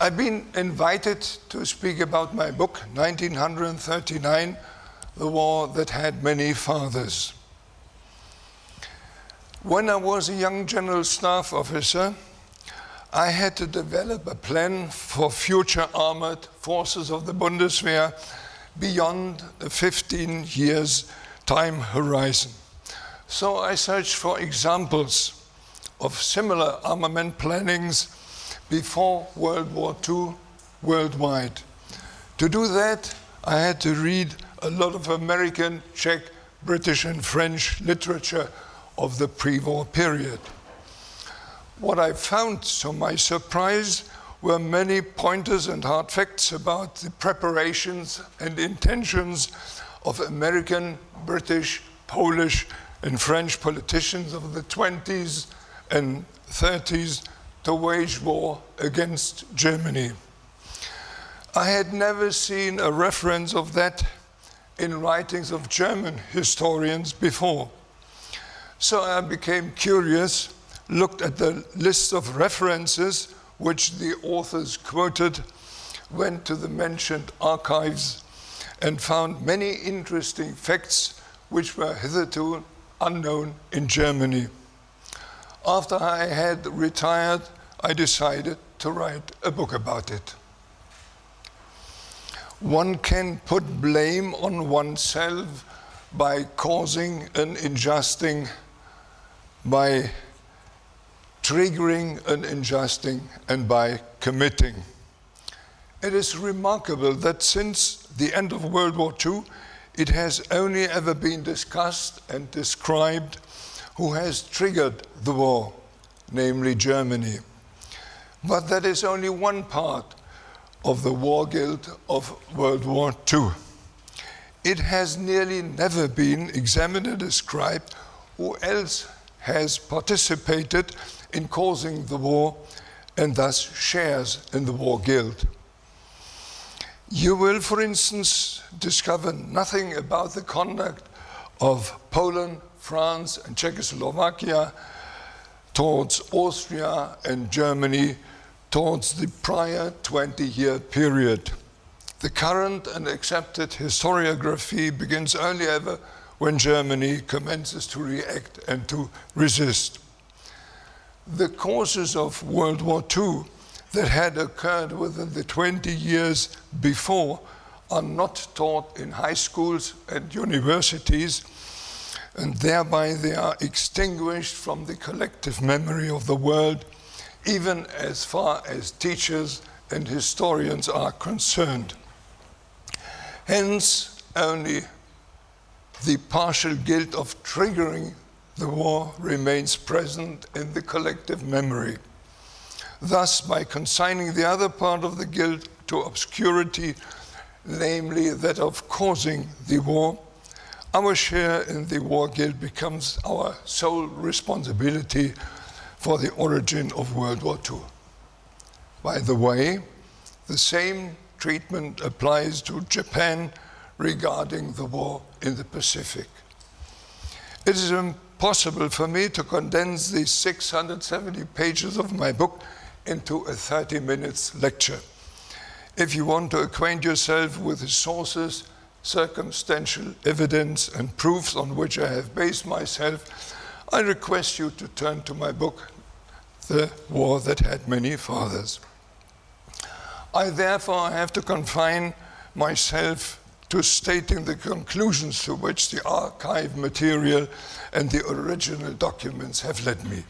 I've been invited to speak about my book, 1939, The War That Had Many Fathers. When I was a young general staff officer, I had to develop a plan for future armored forces of the Bundeswehr beyond a 15 years time horizon. So I searched for examples of similar armament plannings before World War II worldwide. To do that, I had to read a lot of American, Czech, British and French literature of the pre-war period. What I found, to my surprise, were many pointers and hard facts about the preparations and intentions of American, British, Polish and French politicians of the 20s and 30s to wage war against Germany. I had never seen a reference of that in writings of German historians before. So I became curious, looked at the list of references which the authors quoted, went to the mentioned archives and found many interesting facts which were hitherto unknown in Germany. After I had retired, I decided to write a book about it. One can put blame on oneself by causing an injustice, by triggering an injustice, and by committing. It is remarkable that since the end of World War II, it has only ever been discussed and described who has triggered the war, namely Germany. But that is only one part of the war guilt of World War II. It has nearly never been examined and described who else has participated in causing the war and thus shares in the war guilt. You will, for instance, discover nothing about the conduct of Poland, France and Czechoslovakia towards Austria and Germany towards the prior 20-year period. The current and accepted historiography begins only ever when Germany commences to react and to resist. The causes of World War II that had occurred within the 20 years before are not taught in high schools and universities, and thereby they are extinguished from the collective memory of the world, even as far as teachers and historians are concerned. Hence, only the partial guilt of triggering the war remains present in the collective memory. Thus, by consigning the other part of the guilt to obscurity, namely that of causing the war, our share in the war guilt becomes our sole responsibility for the origin of World War II. By the way, the same treatment applies to Japan regarding the war in the Pacific. It is impossible for me to condense the 670 pages of my book into a 30-minute lecture. If you want to acquaint yourself with the sources, circumstantial evidence and proofs on which I have based myself, I request you to turn to my book, The War That Had Many Fathers. I therefore have to confine myself to stating the conclusions to which the archive material and the original documents have led me.